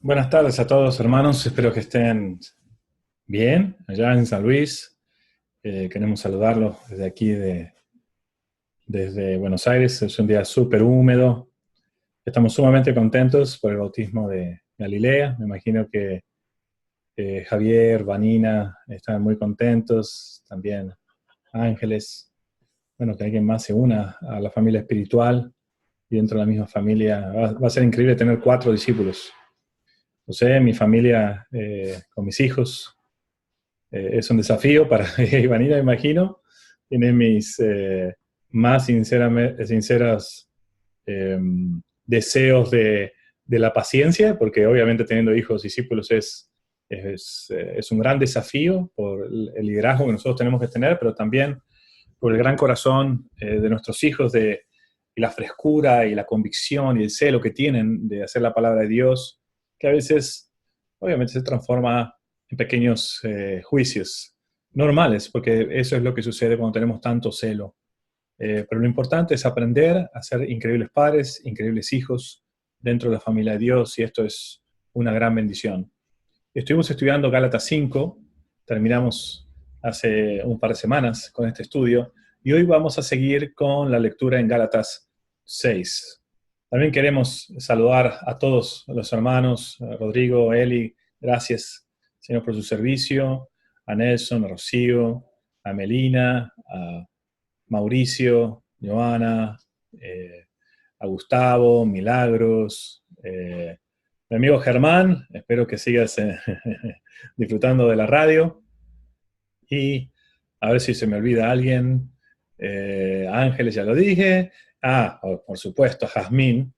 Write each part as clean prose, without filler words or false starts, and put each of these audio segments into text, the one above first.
Buenas tardes a todos, hermanos. Espero que estén bien allá en San Luis. Queremos saludarlos desde aquí, desde Buenos Aires. Es un día súper húmedo. Estamos sumamente contentos por el bautismo de Galilea. Me imagino que Javier, Vanina están muy contentos. También Ángeles. Bueno, que alguien más se una a la familia espiritual y dentro de la misma familia. Va a ser increíble tener 4 discípulos. No sé, mi familia, con mis hijos. Es un desafío para Ivanina, me imagino. Tiene mis más sinceros eh, deseos de la paciencia, porque obviamente teniendo hijos, discípulos es un gran desafío por el liderazgo que nosotros tenemos que tener, pero también por el gran corazón de nuestros hijos, y la frescura y la convicción y el celo que tienen de hacer la palabra de Dios, que a veces obviamente se transforma en pequeños juicios normales, porque eso es lo que sucede cuando tenemos tanto celo. Pero lo importante es aprender a ser increíbles padres, increíbles hijos dentro de la familia de Dios, y esto es una gran bendición. Estuvimos estudiando Gálatas 5, terminamos hace un par de semanas con este estudio, y hoy vamos a seguir con la lectura en Gálatas 6. También queremos saludar a todos los hermanos, a Rodrigo, Eli, gracias, Señor, por su servicio, a Nelson, a Rocío, a Melina, a Mauricio, Joana, a Gustavo, Milagros, mi amigo Germán, espero que sigas disfrutando de la radio. Y a ver si se me olvida alguien. Ángeles, ya lo dije. Por supuesto, Jazmín.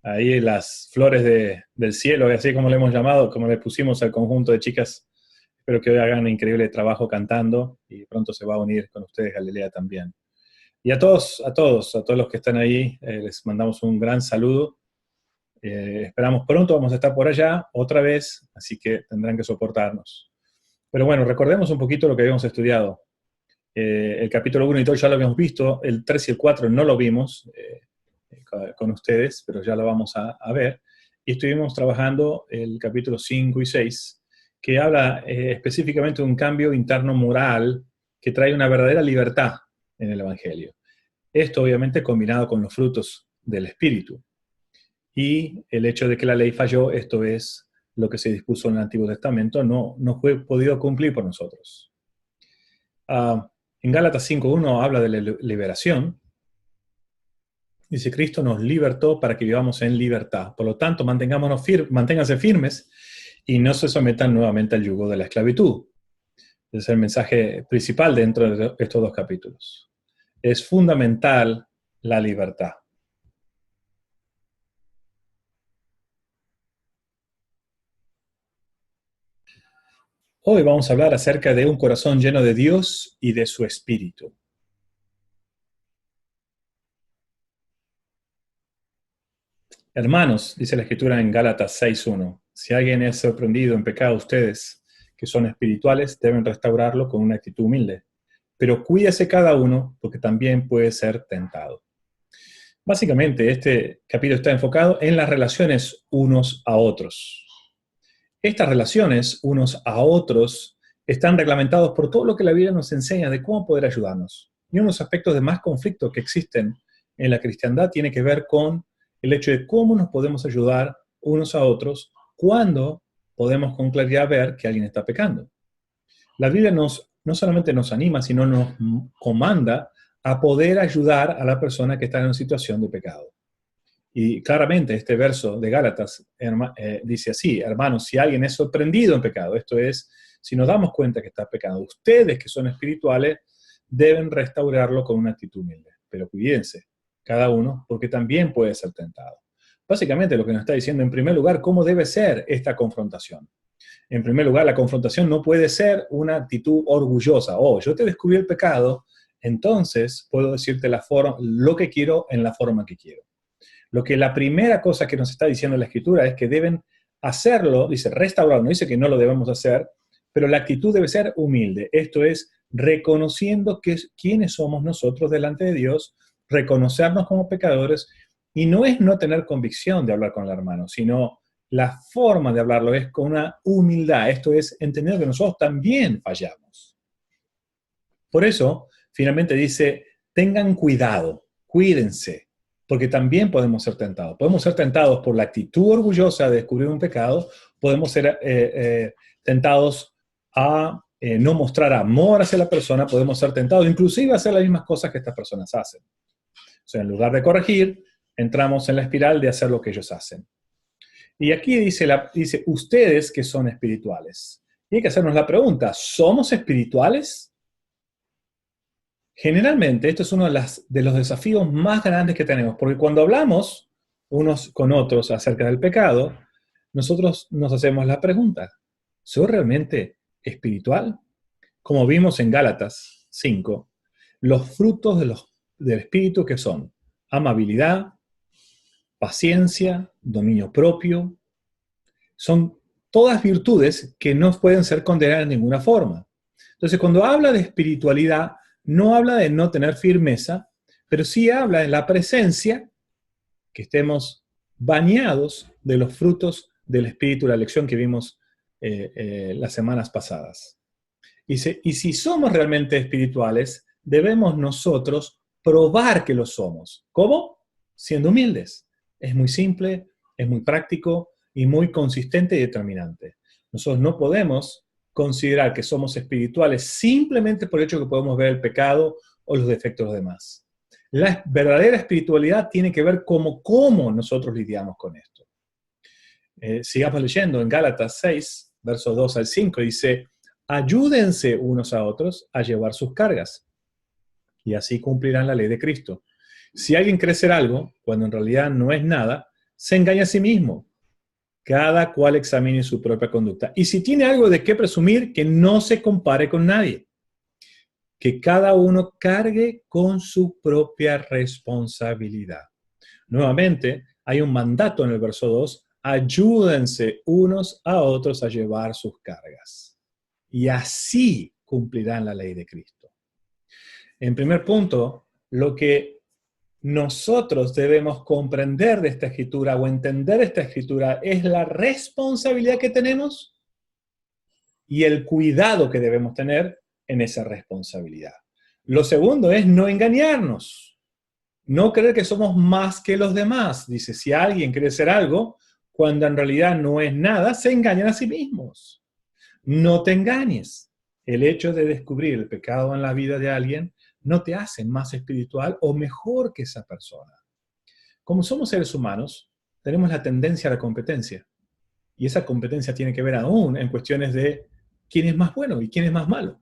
Ahí las flores del cielo, así como le hemos llamado, como le pusimos al conjunto de chicas. Espero que hoy hagan un increíble trabajo cantando y pronto se va a unir con ustedes Galilea también. Y a todos los que están ahí, les mandamos un gran saludo. Esperamos pronto, vamos a estar por allá otra vez, así que tendrán que soportarnos. Pero bueno, recordemos un poquito lo que habíamos estudiado. El capítulo 1 y 2 ya lo habíamos visto, el 3 y el 4 no lo vimos con ustedes, pero ya lo vamos a ver. Y estuvimos trabajando el capítulo 5 y 6, que habla específicamente de un cambio interno moral que trae una verdadera libertad en el Evangelio. Esto obviamente combinado con los frutos del Espíritu. Y el hecho de que la ley falló, esto es lo que se dispuso en el Antiguo Testamento, no fue podido cumplir por nosotros. En Gálatas 5.1 habla de la liberación. Dice, Cristo nos libertó para que vivamos en libertad. Por lo tanto, manténganse firmes y no se sometan nuevamente al yugo de la esclavitud. Ese es el mensaje principal dentro de estos 2 capítulos. Es fundamental la libertad. Hoy vamos a hablar acerca de un corazón lleno de Dios y de su Espíritu. Hermanos, dice la Escritura en Gálatas 6.1, si alguien es sorprendido en pecado, ustedes, que son espirituales, deben restaurarlo con una actitud humilde. Pero cuídese cada uno, porque también puede ser tentado. Básicamente, este capítulo está enfocado en las relaciones unos a otros. Estas relaciones unos a otros están reglamentados por todo lo que la Biblia nos enseña de cómo poder ayudarnos. Y uno de los aspectos de más conflicto que existen en la cristiandad tiene que ver con el hecho de cómo nos podemos ayudar unos a otros cuando podemos con claridad ver que alguien está pecando. La Biblia no solamente nos anima, sino nos comanda a poder ayudar a la persona que está en una situación de pecado. Y claramente este verso de Gálatas dice así, hermanos, si alguien es sorprendido en pecado, esto es, si nos damos cuenta que está pecando, ustedes que son espirituales deben restaurarlo con una actitud humilde. Pero cuídense, cada uno, porque también puede ser tentado. Básicamente lo que nos está diciendo, en primer lugar, cómo debe ser esta confrontación. En primer lugar, la confrontación no puede ser una actitud orgullosa. Yo te descubrí el pecado, entonces puedo decirte lo que quiero en la forma que quiero. La primera cosa que nos está diciendo la Escritura es que deben hacerlo, dice restaurar, no dice que no lo debemos hacer, pero la actitud debe ser humilde. Esto es, reconociendo quiénes somos nosotros delante de Dios, reconocernos como pecadores, y no es no tener convicción de hablar con el hermano, sino la forma de hablarlo es con una humildad, esto es, entender que nosotros también fallamos. Por eso, finalmente dice, tengan cuidado, cuídense, porque también podemos ser tentados. Podemos ser tentados por la actitud orgullosa de descubrir un pecado, podemos ser tentados a no mostrar amor hacia la persona, podemos ser tentados inclusive a hacer las mismas cosas que estas personas hacen. O sea, en lugar de corregir, entramos en la espiral de hacer lo que ellos hacen. Y aquí dice ustedes que son espirituales. Y hay que hacernos la pregunta, ¿somos espirituales? Generalmente, esto es uno de los desafíos más grandes que tenemos, porque cuando hablamos unos con otros acerca del pecado, nosotros nos hacemos la pregunta, ¿soy realmente espiritual? Como vimos en Gálatas 5, los frutos del espíritu que son amabilidad, paciencia, dominio propio, son todas virtudes que no pueden ser condenadas de ninguna forma. Entonces, cuando habla de espiritualidad, no habla de no tener firmeza, pero sí habla de la presencia, que estemos bañados de los frutos del Espíritu, la lección que vimos las semanas pasadas. Y si somos realmente espirituales, debemos nosotros probar que lo somos. ¿Cómo? Siendo humildes. Es muy simple, es muy práctico y muy consistente y determinante. Nosotros no podemos considerar que somos espirituales simplemente por el hecho de que podemos ver el pecado o los defectos de los demás. La verdadera espiritualidad tiene que ver cómo nosotros lidiamos con esto. Sigamos leyendo en Gálatas 6, versos 2 al 5, dice, ayúdense unos a otros a llevar sus cargas, y así cumplirán la ley de Cristo. Si alguien cree ser algo, cuando en realidad no es nada, se engaña a sí mismo. Cada cual examine su propia conducta. Y si tiene algo de qué presumir, que no se compare con nadie. Que cada uno cargue con su propia responsabilidad. Nuevamente, hay un mandato en el verso 2, ayúdense unos a otros a llevar sus cargas. Y así cumplirán la ley de Cristo. En primer punto, lo que nosotros debemos comprender de esta escritura o entender esta escritura es la responsabilidad que tenemos y el cuidado que debemos tener en esa responsabilidad. Lo segundo es no engañarnos, no creer que somos más que los demás. Dice, si alguien quiere ser algo, cuando en realidad no es nada, se engañan a sí mismos. No te engañes. El hecho de descubrir el pecado en la vida de alguien no te hace más espiritual o mejor que esa persona. Como somos seres humanos, tenemos la tendencia a la competencia. Y esa competencia tiene que ver aún en cuestiones de quién es más bueno y quién es más malo.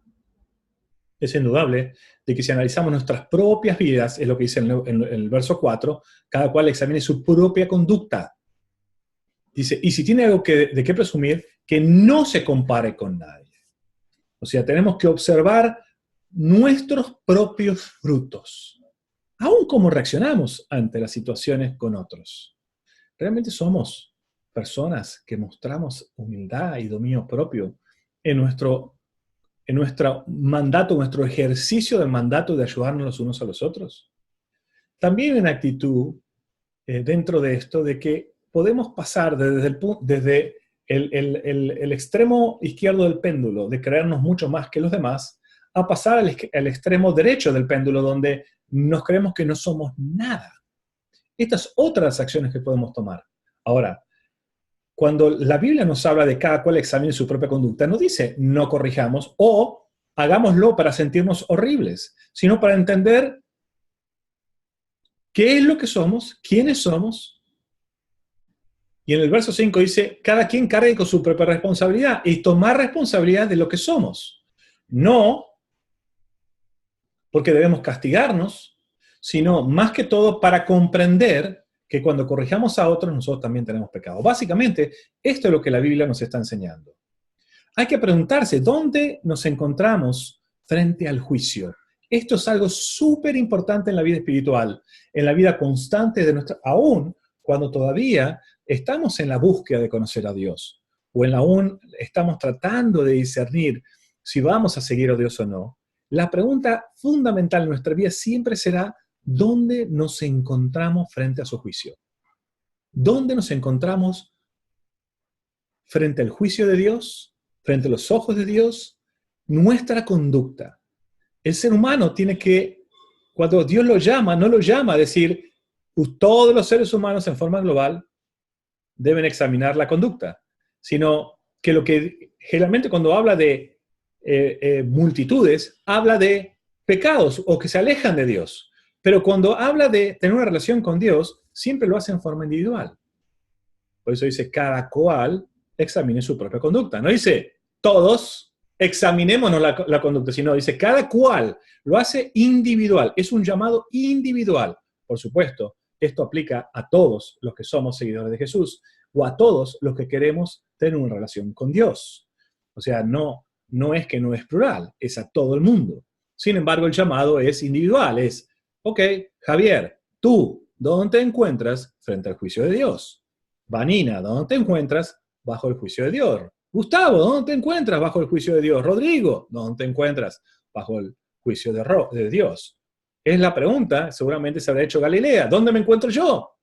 Es indudable de que si analizamos nuestras propias vidas, es lo que dice en el verso 4, cada cual examine su propia conducta. Dice, y si tiene algo de qué presumir, que no se compare con nadie. O sea, tenemos que observar nuestros propios frutos, aún cómo reaccionamos ante las situaciones con otros. ¿Realmente somos personas que mostramos humildad y dominio propio en nuestro mandato, nuestro ejercicio del mandato de ayudarnos los unos a los otros? También hay una actitud dentro de esto de que podemos pasar desde el extremo izquierdo del péndulo, de creernos mucho más que los demás, a pasar al extremo derecho del péndulo, donde nos creemos que no somos nada. Estas otras acciones que podemos tomar. Ahora, cuando la Biblia nos habla de cada cual examine su propia conducta, no dice no corrijamos o hagámoslo para sentirnos horribles, sino para entender qué es lo que somos, quiénes somos. Y en el verso 5 dice, cada quien cargue con su propia responsabilidad y tomar responsabilidad de lo que somos. No porque debemos castigarnos, sino más que todo para comprender que cuando corrijamos a otros, nosotros también tenemos pecado. Básicamente, esto es lo que la Biblia nos está enseñando. Hay que preguntarse, ¿dónde nos encontramos frente al juicio? Esto es algo súper importante en la vida espiritual, en la vida constante de nuestra, aún cuando todavía estamos en la búsqueda de conocer a Dios, o aún estamos tratando de discernir si vamos a seguir a Dios o no. La pregunta fundamental en nuestra vida siempre será, ¿dónde nos encontramos frente a su juicio? ¿Dónde nos encontramos frente al juicio de Dios, frente a los ojos de Dios, nuestra conducta. El ser humano tiene que, cuando Dios lo llama, no lo llama a decir, todos los seres humanos en forma global deben examinar la conducta, sino que lo que generalmente cuando habla de multitudes, habla de pecados o que se alejan de Dios. Pero cuando habla de tener una relación con Dios, siempre lo hace en forma individual. Por eso dice, cada cual examine su propia conducta. No dice, todos examinémonos la conducta, sino dice, cada cual lo hace individual. Es un llamado individual. Por supuesto, esto aplica a todos los que somos seguidores de Jesús o a todos los que queremos tener una relación con Dios. O sea, no es que no es plural, es a todo el mundo. Sin embargo, el llamado es individual, es, ok, Javier, tú, ¿dónde te encuentras frente al juicio de Dios? Vanina, ¿dónde te encuentras bajo el juicio de Dios? Gustavo, ¿dónde te encuentras bajo el juicio de Dios? Rodrigo, ¿dónde te encuentras bajo el juicio de Dios? Es la pregunta, seguramente se habrá hecho Galilea, ¿dónde me encuentro yo?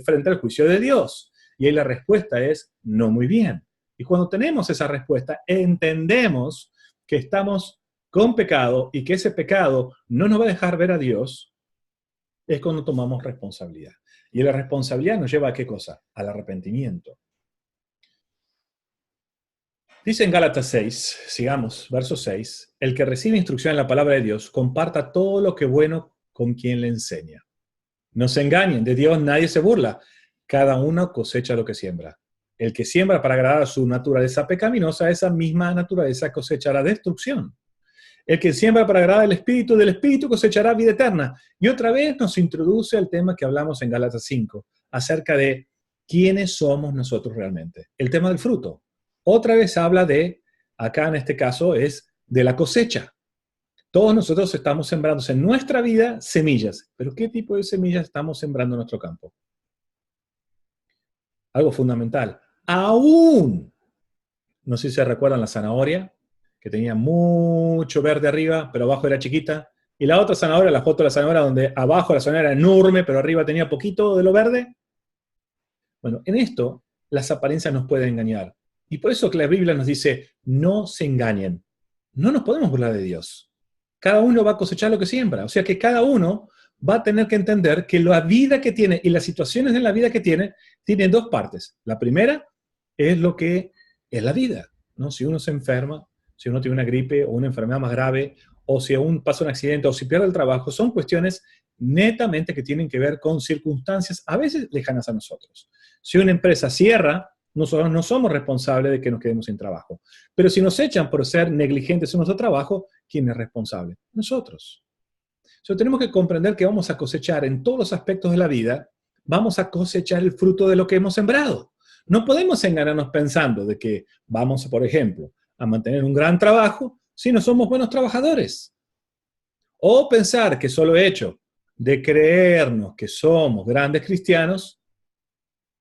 Frente al juicio de Dios. Y ahí la respuesta es, no muy bien. Y cuando tenemos esa respuesta, entendemos que estamos con pecado y que ese pecado no nos va a dejar ver a Dios, es cuando tomamos responsabilidad. Y la responsabilidad nos lleva a ¿qué cosa? Al arrepentimiento. Dice en Gálatas 6, sigamos, verso 6, el que recibe instrucción en la palabra de Dios, comparta todo lo que es bueno con quien le enseña. No se engañen, de Dios nadie se burla. Cada uno cosecha lo que siembra. El que siembra para agradar a su naturaleza pecaminosa, esa misma naturaleza cosechará destrucción. El que siembra para agradar al Espíritu, del Espíritu cosechará vida eterna. Y otra vez nos introduce al tema que hablamos en Gálatas 5, acerca de quiénes somos nosotros realmente. El tema del fruto. Otra vez habla de, acá en este caso, es de la cosecha. Todos nosotros estamos sembrando en nuestra vida semillas. ¿Pero qué tipo de semillas estamos sembrando en nuestro campo? Algo fundamental. Aún, no sé si se recuerdan la zanahoria, que tenía mucho verde arriba, pero abajo era chiquita. Y la otra zanahoria, la foto de la zanahoria, donde abajo la zanahoria era enorme, pero arriba tenía poquito de lo verde. Bueno, en esto, las apariencias nos pueden engañar. Y por eso que la Biblia nos dice, no se engañen. No nos podemos burlar de Dios. Cada uno va a cosechar lo que siembra. O sea que cada uno va a tener que entender que la vida que tiene y las situaciones en la vida que tiene, tienen dos partes. La primera es lo que es la vida, ¿no? Si uno se enferma, si uno tiene una gripe o una enfermedad más grave, o si aún pasa un accidente o si pierde el trabajo, son cuestiones netamente que tienen que ver con circunstancias a veces lejanas a nosotros. Si una empresa cierra, nosotros no somos responsables de que nos quedemos sin trabajo. Pero si nos echan por ser negligentes en nuestro trabajo, ¿quién es responsable? Nosotros. Entonces tenemos que comprender que vamos a cosechar en todos los aspectos de la vida, vamos a cosechar el fruto de lo que hemos sembrado. No podemos engañarnos pensando de que vamos, por ejemplo, a mantener un gran trabajo si no somos buenos trabajadores. O pensar que solo el hecho de creernos que somos grandes cristianos,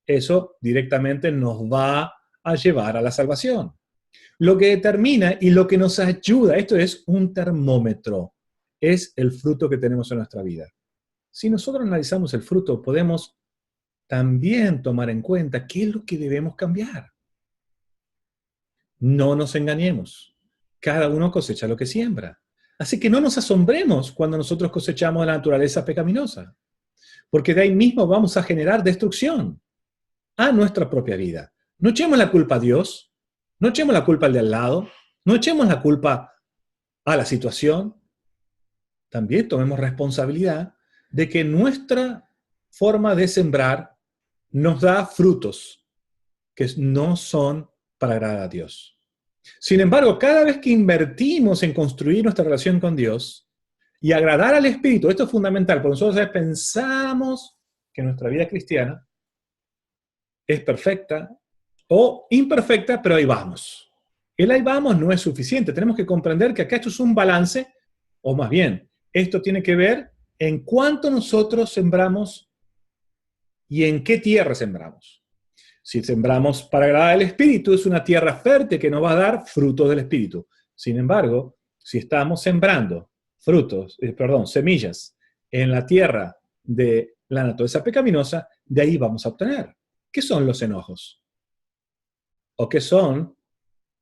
eso directamente nos va a llevar a la salvación. Lo que determina y lo que nos ayuda, esto es un termómetro, es el fruto que tenemos en nuestra vida. Si nosotros analizamos el fruto, podemos también tomar en cuenta qué es lo que debemos cambiar. No nos engañemos. Cada uno cosecha lo que siembra. Así que no nos asombremos cuando nosotros cosechamos la naturaleza pecaminosa, porque de ahí mismo vamos a generar destrucción a nuestra propia vida. No echemos la culpa a Dios, no echemos la culpa al de al lado, no echemos la culpa a la situación. También tomemos responsabilidad de que nuestra forma de sembrar nos da frutos que no son para agradar a Dios. Sin embargo, cada vez que invertimos en construir nuestra relación con Dios y agradar al Espíritu, esto es fundamental, porque nosotros pensamos que nuestra vida cristiana es perfecta o imperfecta, pero ahí vamos. El ahí vamos no es suficiente. Tenemos que comprender que acá esto es un balance, o más bien, esto tiene que ver en cuánto nosotros sembramos y en qué tierra sembramos. Si sembramos para agradar al Espíritu, es una tierra fértil que nos va a dar frutos del Espíritu. Sin embargo, si estamos sembrando semillas en la tierra de la naturaleza pecaminosa, de ahí vamos a obtener. ¿Qué son los enojos? ¿O qué son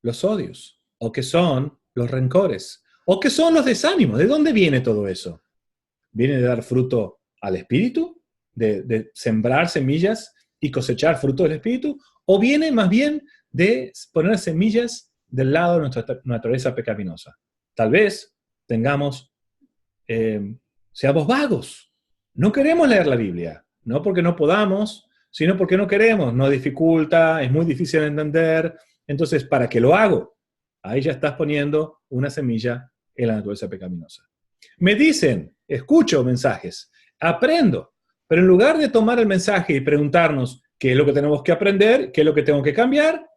los odios? ¿O qué son los rencores? ¿O qué son los desánimos? ¿De dónde viene todo eso? ¿Viene de dar fruto al Espíritu? ¿De sembrar semillas y cosechar fruto del Espíritu? ¿O viene más bien de poner semillas del lado de nuestra naturaleza pecaminosa? Tal vez tengamos, seamos vagos. No queremos leer la Biblia, no porque no podamos, sino porque no queremos. Nos dificulta, es muy difícil de entender. Entonces, ¿para qué lo hago? Ahí ya estás poniendo una semilla en la naturaleza pecaminosa. Me dicen, escucho mensajes, aprendo, pero en lugar de tomar el mensaje y preguntarnos qué es lo que tenemos que aprender, qué es lo que tengo que cambiar,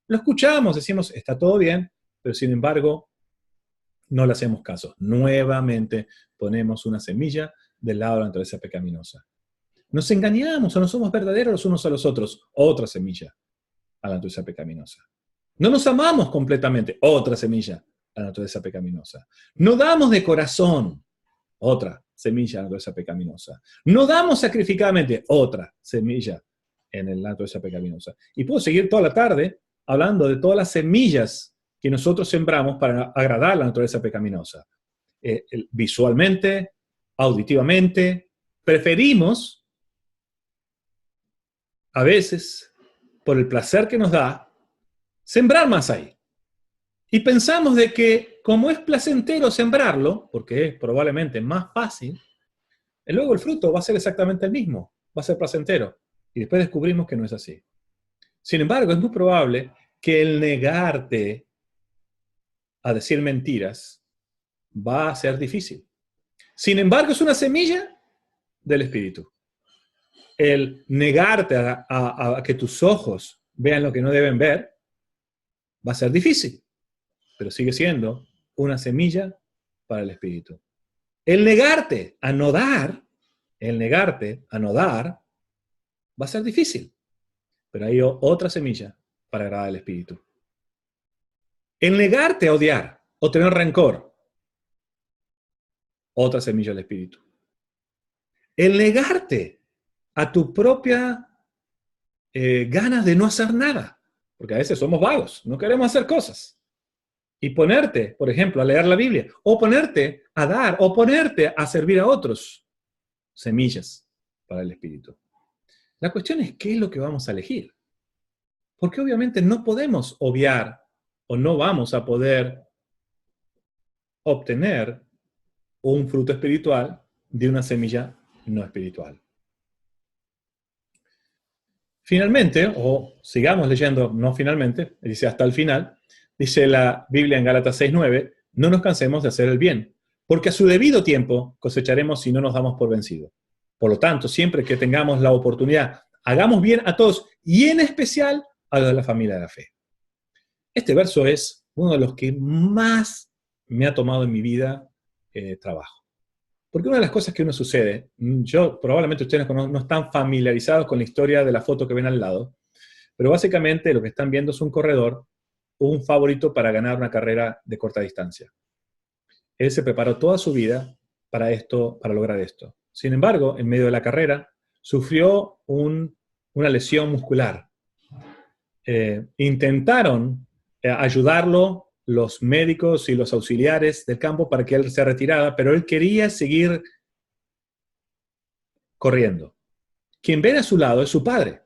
lo escuchamos, decimos, está todo bien, pero sin embargo, no le hacemos caso. Nuevamente ponemos una semilla del lado de la naturaleza pecaminosa. Nos engañamos o no somos verdaderos los unos a los otros. Otra semilla a la naturaleza pecaminosa. No nos amamos completamente. Otra semilla a la naturaleza pecaminosa. No damos de corazón. Otra semilla a la naturaleza pecaminosa. No damos sacrificadamente. Otra semilla en la naturaleza pecaminosa. Y puedo seguir toda la tarde hablando de todas las semillas que nosotros sembramos para agradar a la naturaleza pecaminosa. Visualmente, auditivamente, preferimos, a veces, por el placer que nos da, sembrar más ahí. Y pensamos de que, como es placentero sembrarlo, porque es probablemente más fácil, luego el fruto va a ser exactamente el mismo, va a ser placentero. Y después descubrimos que no es así. Sin embargo, es muy probable que el negarte a decir mentiras va a ser difícil. Sin embargo, es una semilla del Espíritu. El negarte a que tus ojos vean lo que no deben ver va a ser difícil, pero sigue siendo una semilla para el Espíritu. El negarte a no dar va a ser difícil, pero hay otra semilla para agradar al Espíritu. El negarte a odiar o tener rencor, otra semilla del Espíritu. El negarte a tu propia ganas de no hacer nada, porque a veces somos vagos, no queremos hacer cosas. Y ponerte, por ejemplo, a leer la Biblia, o ponerte a dar, o ponerte a servir a otros, semillas para el Espíritu. La cuestión es qué es lo que vamos a elegir. Porque obviamente no podemos obviar o no vamos a poder obtener un fruto espiritual de una semilla no espiritual. Finalmente, o sigamos leyendo, no finalmente, dice hasta el final, dice la Biblia en Gálatas 6:9, no nos cansemos de hacer el bien, porque a su debido tiempo cosecharemos si no nos damos por vencidos. Por lo tanto, siempre que tengamos la oportunidad, hagamos bien a todos, y en especial a los de la familia de la fe. Este verso es uno de los que más me ha tomado en mi vida trabajo. Porque una de las cosas que uno sucede, probablemente ustedes no están familiarizados con la historia de la foto que ven al lado, pero básicamente lo que están viendo es un corredor, un favorito para ganar una carrera de corta distancia. Él se preparó toda su vida para esto, para lograr esto. Sin embargo, en medio de la carrera, sufrió una lesión muscular. Intentaron ayudarlo los médicos y los auxiliares del campo para que él se retirara, pero él quería seguir corriendo. Quien ven a su lado es su padre,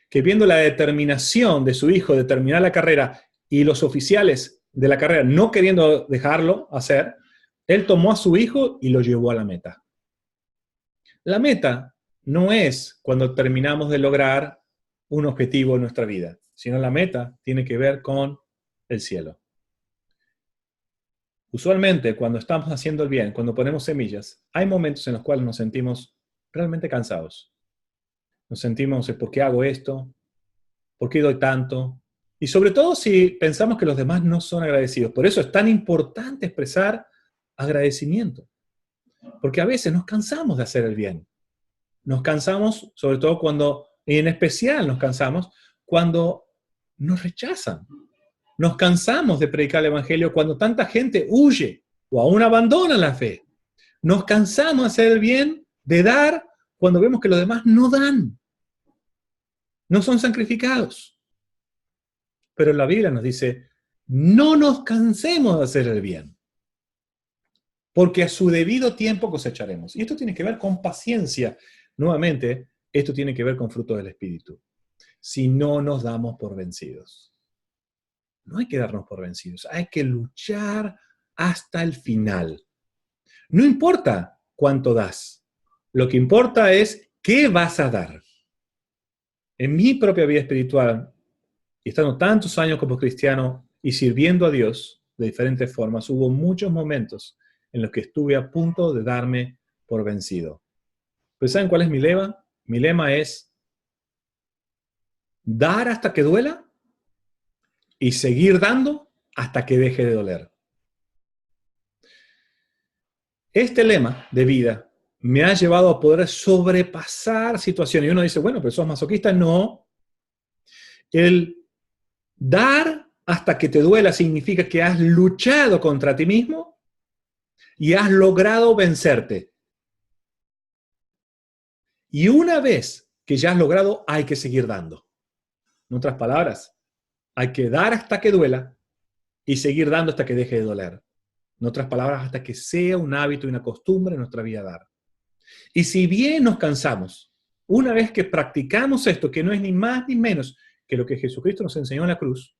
que viendo la determinación de su hijo de terminar la carrera y los oficiales de la carrera no queriendo dejarlo hacer, él tomó a su hijo y lo llevó a la meta. La meta no es cuando terminamos de lograr un objetivo en nuestra vida, sino la meta tiene que ver con el cielo. Usualmente, cuando estamos haciendo el bien, cuando ponemos semillas, hay momentos en los cuales nos sentimos realmente cansados. Nos sentimos, ¿por qué hago esto? ¿Por qué doy tanto? Y sobre todo si pensamos que los demás no son agradecidos. Por eso es tan importante expresar agradecimiento. Porque a veces nos cansamos de hacer el bien. Nos cansamos, sobre todo cuando, y en especial nos cansamos, cuando nos rechazan. Nos cansamos de predicar el Evangelio cuando tanta gente huye o aún abandona la fe. Nos cansamos de hacer el bien, de dar, cuando vemos que los demás no dan. No son sacrificados. Pero la Biblia nos dice, no nos cansemos de hacer el bien, porque a su debido tiempo cosecharemos. Y esto tiene que ver con paciencia. Nuevamente, esto tiene que ver con fruto del Espíritu. Si no nos damos por vencidos. No hay que darnos por vencidos, hay que luchar hasta el final. No importa cuánto das, lo que importa es qué vas a dar. En mi propia vida espiritual, y estando tantos años como cristiano y sirviendo a Dios de diferentes formas, hubo muchos momentos en los que estuve a punto de darme por vencido. ¿Pero saben cuál es mi lema? Mi lema es dar hasta que duela y seguir dando hasta que deje de doler. Este lema de vida me ha llevado a poder sobrepasar situaciones. Y uno dice, bueno, pero sos masoquista. No. El dar hasta que te duela significa que has luchado contra ti mismo y has logrado vencerte. Y una vez que ya has logrado, hay que seguir dando. En otras palabras, hay que dar hasta que duela y seguir dando hasta que deje de doler. En otras palabras, hasta que sea un hábito y una costumbre en nuestra vida dar. Y si bien nos cansamos, una vez que practicamos esto, que no es ni más ni menos que lo que Jesucristo nos enseñó en la cruz,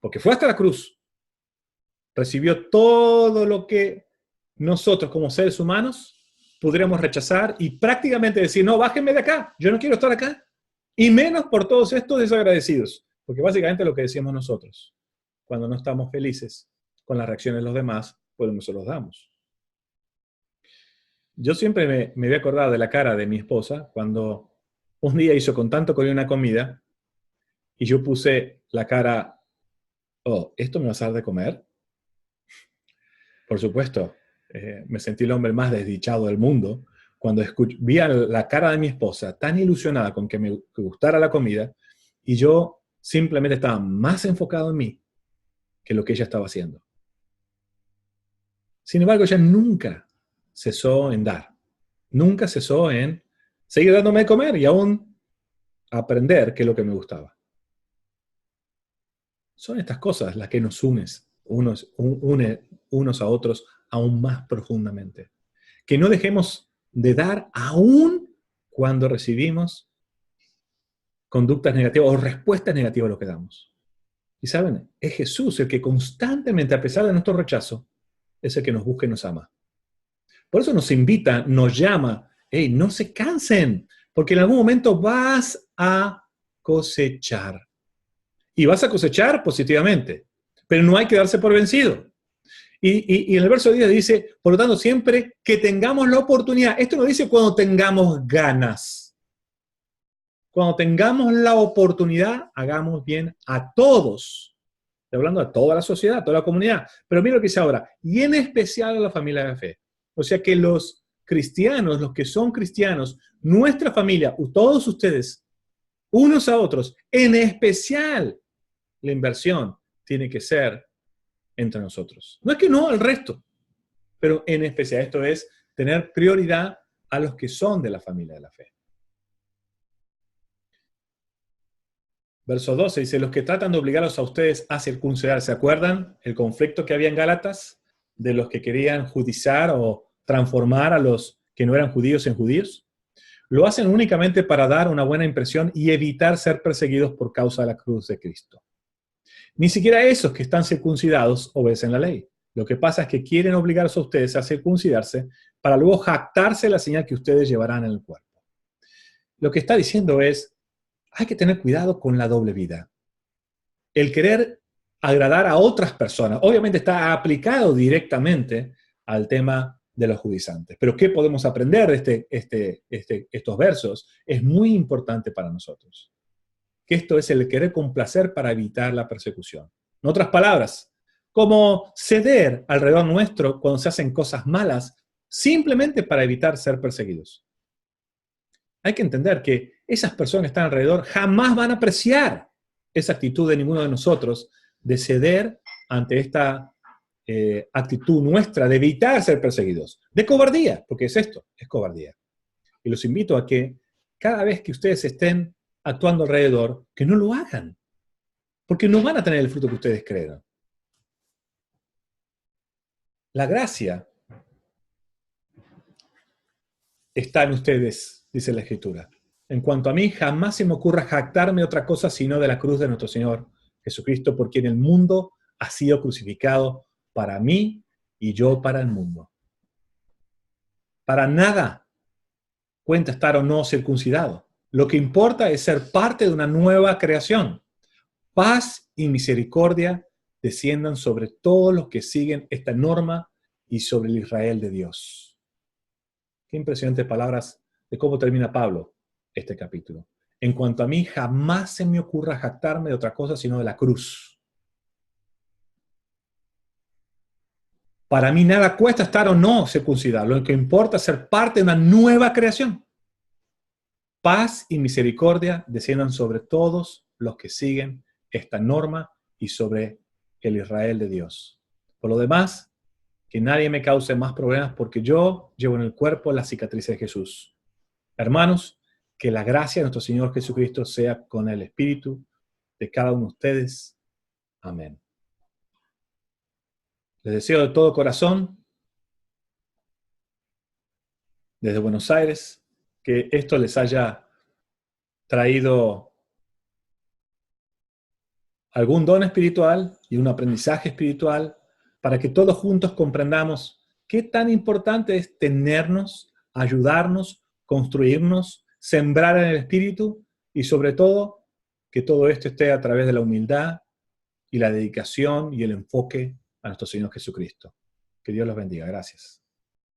porque fue hasta la cruz, recibió todo lo que nosotros como seres humanos pudiéramos rechazar y prácticamente decir, no, bájenme de acá, yo no quiero estar acá. Y menos por todos estos desagradecidos, porque básicamente lo que decíamos nosotros, cuando no estamos felices con las reacciones de los demás, pues no se los damos. Yo siempre me voy a acordar de la cara de mi esposa cuando un día hizo con tanto con una comida y yo puse la cara, oh, ¿esto me vas a dar de comer? Por supuesto, me sentí el hombre más desdichado del mundo cuando vi la cara de mi esposa tan ilusionada con que me gustara la comida y yo simplemente estaba más enfocado en mí que lo que ella estaba haciendo. Sin embargo, ella nunca cesó en dar. Nunca cesó en seguir dándome de comer y aún aprender qué es lo que me gustaba. Son estas cosas las que nos une unos a otros aún más profundamente. Que no dejemos de dar aún cuando recibimos conductas negativas o respuestas negativas a lo que damos. Y saben, es Jesús el que constantemente, a pesar de nuestro rechazo, es el que nos busca y nos ama. Por eso nos invita, nos llama, hey, no se cansen, porque en algún momento vas a cosechar. Y vas a cosechar positivamente, pero no hay que darse por vencido. Y en el verso 10 dice, por lo tanto, siempre que tengamos la oportunidad, esto no dice cuando tengamos ganas. Cuando tengamos la oportunidad, hagamos bien a todos. Estoy hablando a toda la sociedad, a toda la comunidad. Pero mira lo que dice ahora, y en especial a la familia de fe. O sea que los cristianos, los que son cristianos, nuestra familia, todos ustedes, unos a otros, en especial la inversión tiene que ser entre nosotros. No es que no al resto, pero en especial esto es tener prioridad a los que son de la familia de la fe. Verso 12 dice, los que tratan de obligarlos a ustedes a circuncidar, ¿se acuerdan el conflicto que había en Gálatas? De los que querían judiciar o transformar a los que no eran judíos en judíos. Lo hacen únicamente para dar una buena impresión y evitar ser perseguidos por causa de la cruz de Cristo. Ni siquiera esos que están circuncidados obedecen la ley. Lo que pasa es que quieren obligarse a ustedes a circuncidarse para luego jactarse la señal que ustedes llevarán en el cuerpo. Lo que está diciendo es, hay que tener cuidado con la doble vida. El querer agradar a otras personas, obviamente está aplicado directamente al tema de los judaizantes. Pero ¿qué podemos aprender de estos versos? Es muy importante para nosotros. Que esto es el querer complacer para evitar la persecución. En otras palabras, como ceder alrededor nuestro cuando se hacen cosas malas simplemente para evitar ser perseguidos. Hay que entender que esas personas que están alrededor jamás van a apreciar esa actitud de ninguno de nosotros de ceder ante esta actitud nuestra de evitar ser perseguidos. De cobardía, porque es esto, es cobardía. Y los invito a que cada vez que ustedes estén actuando alrededor, que no lo hagan. porque no van a tener el fruto que ustedes creen. La gracia está en ustedes, dice la Escritura. En cuanto a mí, jamás se me ocurra jactarme otra cosa sino de la cruz de nuestro Señor Jesucristo, por quien el mundo ha sido crucificado para mí y yo para el mundo. Para nada cuenta estar o no circuncidado. Lo que importa es ser parte de una nueva creación. Paz y misericordia desciendan sobre todos los que siguen esta norma y sobre el Israel de Dios. Qué impresionantes palabras de cómo termina Pablo este capítulo. En cuanto a mí, jamás se me ocurra jactarme de otra cosa sino de la cruz. Para mí nada cuesta estar o no circuncidado. Lo que importa es ser parte de una nueva creación. Paz y misericordia desciendan sobre todos los que siguen esta norma y sobre el Israel de Dios. Por lo demás, que nadie me cause más problemas porque yo llevo en el cuerpo las cicatrices de Jesús. Hermanos, que la gracia de nuestro Señor Jesucristo sea con el espíritu de cada uno de ustedes. Amén. Les deseo de todo corazón, desde Buenos Aires, que esto les haya traído algún don espiritual y un aprendizaje espiritual para que todos juntos comprendamos qué tan importante es tenernos, ayudarnos, construirnos, sembrar en el espíritu y sobre todo que todo esto esté a través de la humildad y la dedicación y el enfoque a nuestro Señor Jesucristo. Que Dios los bendiga. Gracias.